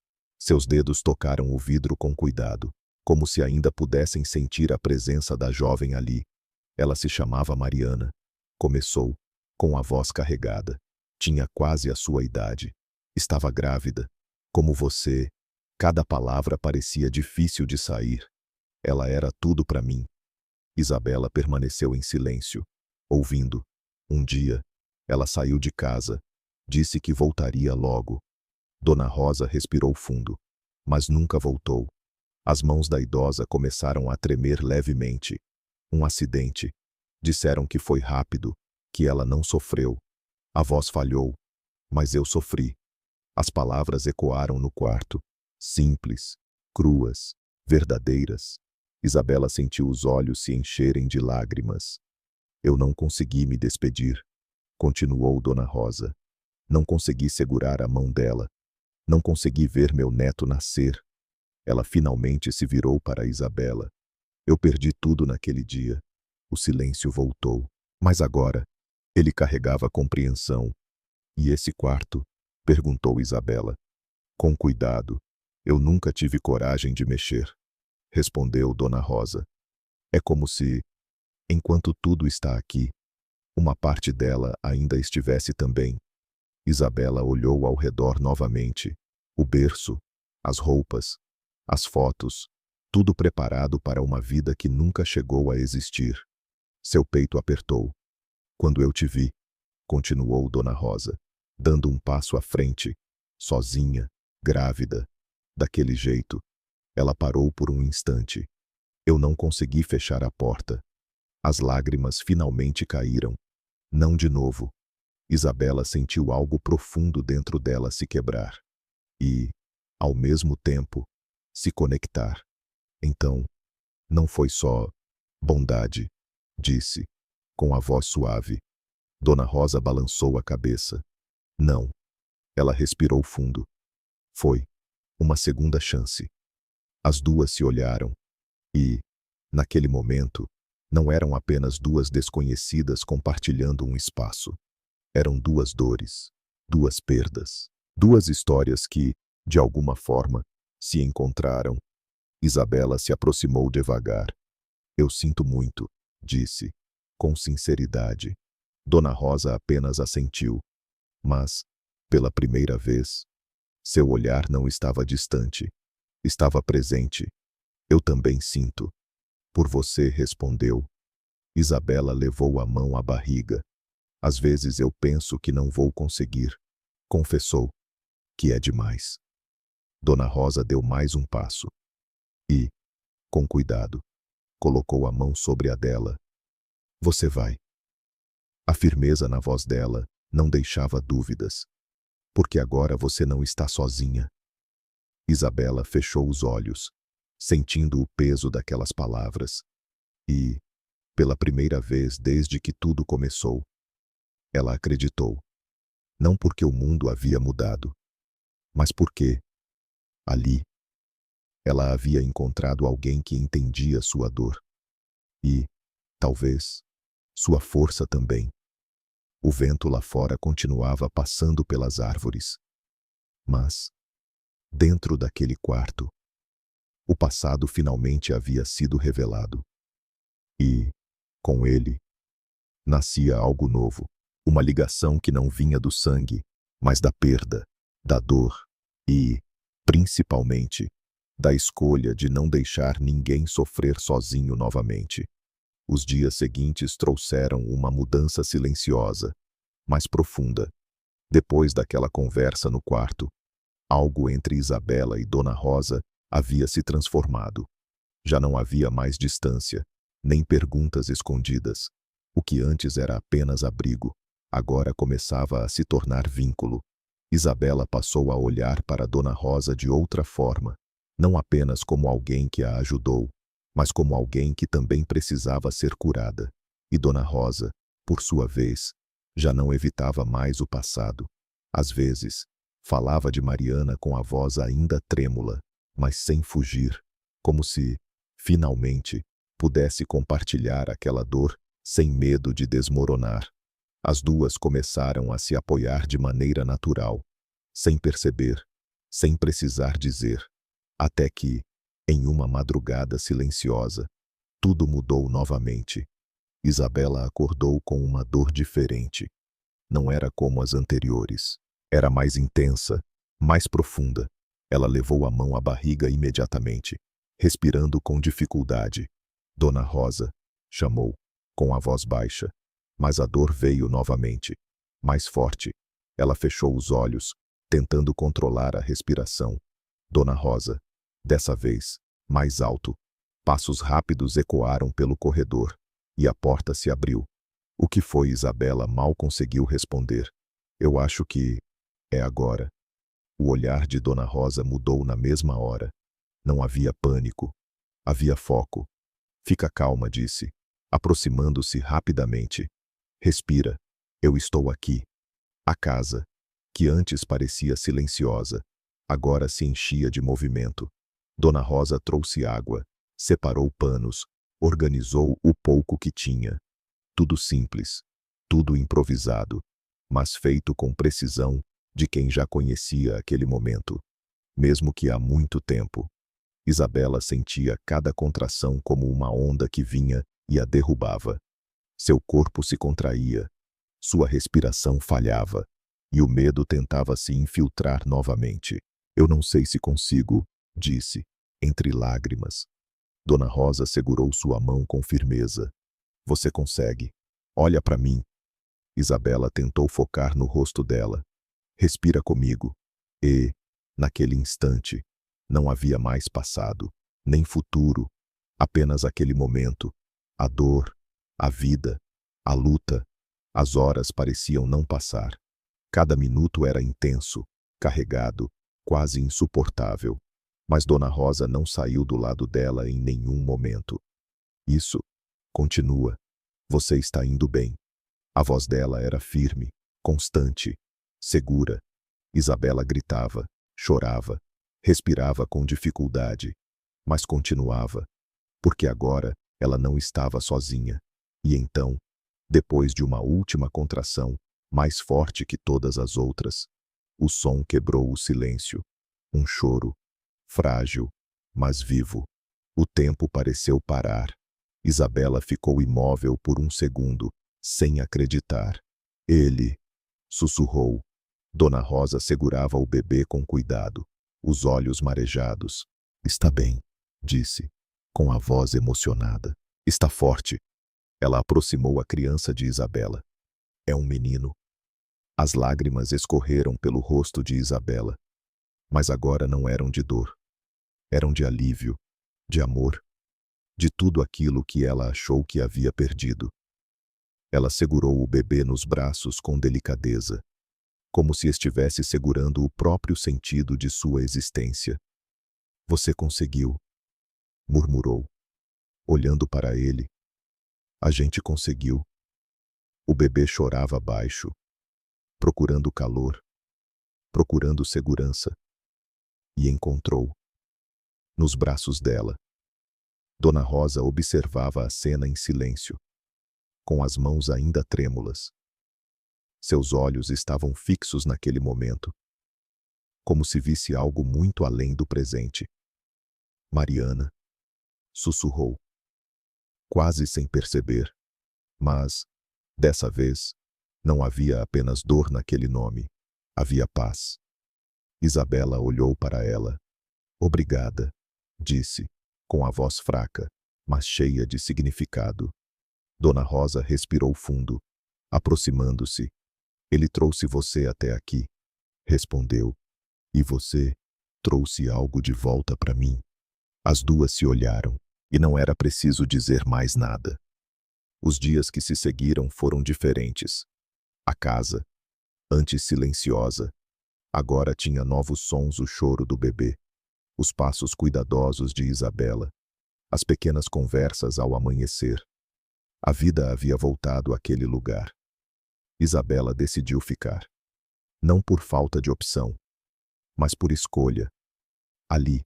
Seus dedos tocaram o vidro com cuidado, como se ainda pudessem sentir a presença da jovem ali. Ela se chamava Mariana. Começou, com a voz carregada. Tinha quase a sua idade. Estava grávida. Como você. Cada palavra parecia difícil de sair. Ela era tudo para mim. Isabela permaneceu em silêncio, ouvindo. Um dia, ela saiu de casa. Disse que voltaria logo. Dona Rosa respirou fundo, mas nunca voltou. As mãos da idosa começaram a tremer levemente. Um acidente. Disseram que foi rápido, que ela não sofreu. A voz falhou, mas eu sofri. As palavras ecoaram no quarto, simples, cruas, verdadeiras. Isabela sentiu os olhos se encherem de lágrimas. Eu não consegui me despedir, continuou Dona Rosa. Não consegui segurar a mão dela. Não consegui ver meu neto nascer. Ela finalmente se virou para Isabela. Eu perdi tudo naquele dia. O silêncio voltou. Mas agora, ele carregava compreensão. E esse quarto? Perguntou Isabela. Com cuidado. Eu nunca tive coragem de mexer. Respondeu Dona Rosa. É como se, enquanto tudo está aqui, uma parte dela ainda estivesse também. Isabela olhou ao redor novamente. O berço, as roupas, as fotos, tudo preparado para uma vida que nunca chegou a existir. Seu peito apertou. Quando eu te vi, continuou Dona Rosa, dando um passo à frente, sozinha, grávida, daquele jeito. Ela parou por um instante. Eu não consegui fechar a porta. As lágrimas finalmente caíram. Não de novo. Isabela sentiu algo profundo dentro dela se quebrar. E, ao mesmo tempo, se conectar. Então, não foi só bondade, disse, com a voz suave. Dona Rosa balançou a cabeça. Não. Ela respirou fundo. Foi uma segunda chance. As duas se olharam. E, naquele momento, não eram apenas duas desconhecidas compartilhando um espaço. Eram duas dores, duas perdas, duas histórias que, de alguma forma, se encontraram. Isabela se aproximou devagar. Eu sinto muito, disse, com sinceridade. Dona Rosa apenas assentiu. Mas, pela primeira vez, seu olhar não estava distante. Estava presente. Eu também sinto. Por você, respondeu. Isabela levou a mão à barriga. Às vezes eu penso que não vou conseguir. Confessou. Que é demais. Dona Rosa deu mais um passo. E, com cuidado, colocou a mão sobre a dela. Você vai. A firmeza na voz dela não deixava dúvidas. Porque agora você não está sozinha. Isabela fechou os olhos, sentindo o peso daquelas palavras. E, pela primeira vez desde que tudo começou, ela acreditou. Não porque o mundo havia mudado, mas porque, ali, ela havia encontrado alguém que entendia sua dor. E, talvez, sua força também. O vento lá fora continuava passando pelas árvores. Mas, dentro daquele quarto, o passado finalmente havia sido revelado. E, com ele, nascia algo novo. Uma ligação que não vinha do sangue, mas da perda, da dor e, principalmente, da escolha de não deixar ninguém sofrer sozinho novamente. Os dias seguintes trouxeram uma mudança silenciosa, mas profunda. Depois daquela conversa no quarto, algo entre Isabela e Dona Rosa havia se transformado. Já não havia mais distância, nem perguntas escondidas. O que antes era apenas abrigo, agora começava a se tornar vínculo. Isabela passou a olhar para Dona Rosa de outra forma, não apenas como alguém que a ajudou, mas como alguém que também precisava ser curada. E Dona Rosa, por sua vez, já não evitava mais o passado. Às vezes, falava de Mariana com a voz ainda trêmula, mas sem fugir, como se, finalmente, pudesse compartilhar aquela dor sem medo de desmoronar. As duas começaram a se apoiar de maneira natural, sem perceber, sem precisar dizer, até que, em uma madrugada silenciosa, tudo mudou novamente. Isabela acordou com uma dor diferente. Não era como as anteriores. Era mais intensa, mais profunda. Ela levou a mão à barriga imediatamente, respirando com dificuldade. Dona Rosa, chamou, com a voz baixa. Mas a dor veio novamente, mais forte. Ela fechou os olhos, tentando controlar a respiração. Dona Rosa, dessa vez, mais alto. Passos rápidos ecoaram pelo corredor, e a porta se abriu. O que foi? Isabela mal conseguiu responder. Eu acho que é agora. O olhar de Dona Rosa mudou na mesma hora. Não havia pânico. Havia foco. Fica calma, disse, aproximando-se rapidamente. Respira. Eu estou aqui. A casa, que antes parecia silenciosa, agora se enchia de movimento. Dona Rosa trouxe água, separou panos, organizou o pouco que tinha. Tudo simples, tudo improvisado, mas feito com precisão de quem já conhecia aquele momento. Mesmo que há muito tempo, Isabela sentia cada contração como uma onda que vinha e a derrubava. Seu corpo se contraía, sua respiração falhava, e o medo tentava se infiltrar novamente. Eu não sei se consigo, disse, entre lágrimas. Dona Rosa segurou sua mão com firmeza. Você consegue. Olha para mim. Isabela tentou focar no rosto dela. Respira comigo. E, naquele instante, não havia mais passado, nem futuro, apenas aquele momento, a dor, a vida, a luta. As horas pareciam não passar. Cada minuto era intenso, carregado, quase insuportável. Mas Dona Rosa não saiu do lado dela em nenhum momento. Isso, continua. Você está indo bem. A voz dela era firme, constante, segura. Isabela gritava, chorava, respirava com dificuldade, mas continuava, porque agora ela não estava sozinha. E então, depois de uma última contração, mais forte que todas as outras, o som quebrou o silêncio. Um choro, frágil, mas vivo. O tempo pareceu parar. Isabela ficou imóvel por um segundo, sem acreditar. Ele, sussurrou. Dona Rosa segurava o bebê com cuidado, os olhos marejados. Está bem, disse, com a voz emocionada. Está forte. Ela aproximou a criança de Isabela. É um menino. As lágrimas escorreram pelo rosto de Isabela, mas agora não eram de dor. Eram de alívio, de amor, de tudo aquilo que ela achou que havia perdido. Ela segurou o bebê nos braços com delicadeza, como se estivesse segurando o próprio sentido de sua existência. Você conseguiu, murmurou, olhando para ele. A gente conseguiu. O bebê chorava baixo, procurando calor, procurando segurança, e encontrou. Nos braços dela. Dona Rosa observava a cena em silêncio, com as mãos ainda trêmulas. Seus olhos estavam fixos naquele momento, como se visse algo muito além do presente. Mariana, sussurrou, quase sem perceber, mas, dessa vez, não havia apenas dor naquele nome, havia paz. Isabela olhou para ela. Obrigada, disse, com a voz fraca, mas cheia de significado. Dona Rosa respirou fundo, aproximando-se. Ele trouxe você até aqui, respondeu. E você trouxe algo de volta para mim. As duas se olharam, e não era preciso dizer mais nada. Os dias que se seguiram foram diferentes. A casa, antes silenciosa, agora tinha novos sons: o choro do bebê, os passos cuidadosos de Isabela, as pequenas conversas ao amanhecer. A vida havia voltado àquele lugar. Isabela decidiu ficar. Não por falta de opção, mas por escolha. Ali,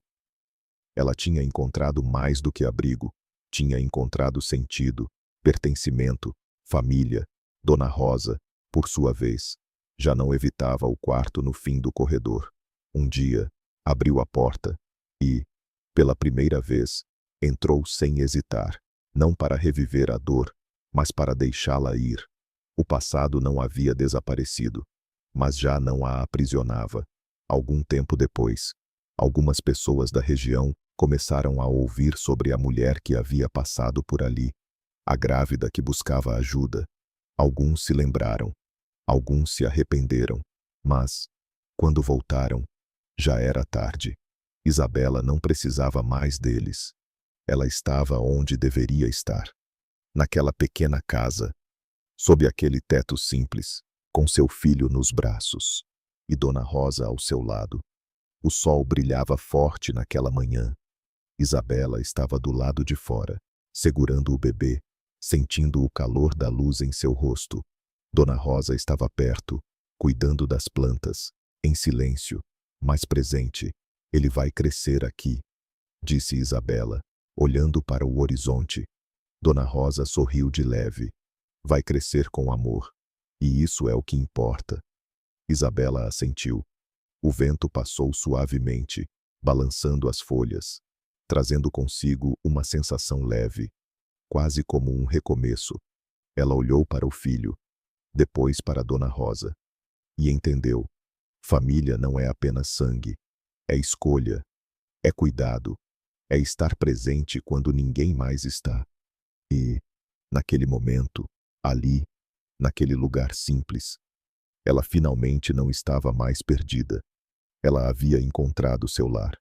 ela tinha encontrado mais do que abrigo, tinha encontrado sentido, pertencimento, família. Dona Rosa, por sua vez, já não evitava o quarto no fim do corredor. Um dia, abriu a porta e, pela primeira vez, entrou sem hesitar, não para reviver a dor, mas para deixá-la ir. O passado não havia desaparecido, mas já não a aprisionava. Algum tempo depois, algumas pessoas da região começaram a ouvir sobre a mulher que havia passado por ali, a grávida que buscava ajuda. Alguns se lembraram, alguns se arrependeram, mas, quando voltaram, já era tarde. Isabela não precisava mais deles. Ela estava onde deveria estar, naquela pequena casa, sob aquele teto simples, com seu filho nos braços, e Dona Rosa ao seu lado. O sol brilhava forte naquela manhã. Isabela estava do lado de fora, segurando o bebê, sentindo o calor da luz em seu rosto. Dona Rosa estava perto, cuidando das plantas, em silêncio, mas presente. Ele vai crescer aqui, disse Isabela, olhando para o horizonte. Dona Rosa sorriu de leve. Vai crescer com amor. E isso é o que importa. Isabela assentiu. O vento passou suavemente, balançando as folhas, trazendo consigo uma sensação leve, quase como um recomeço. Ela olhou para o filho, depois para Dona Rosa, e entendeu. Família não é apenas sangue, é escolha, é cuidado, é estar presente quando ninguém mais está. E, naquele momento, ali, naquele lugar simples, ela finalmente não estava mais perdida. Ela havia encontrado seu lar.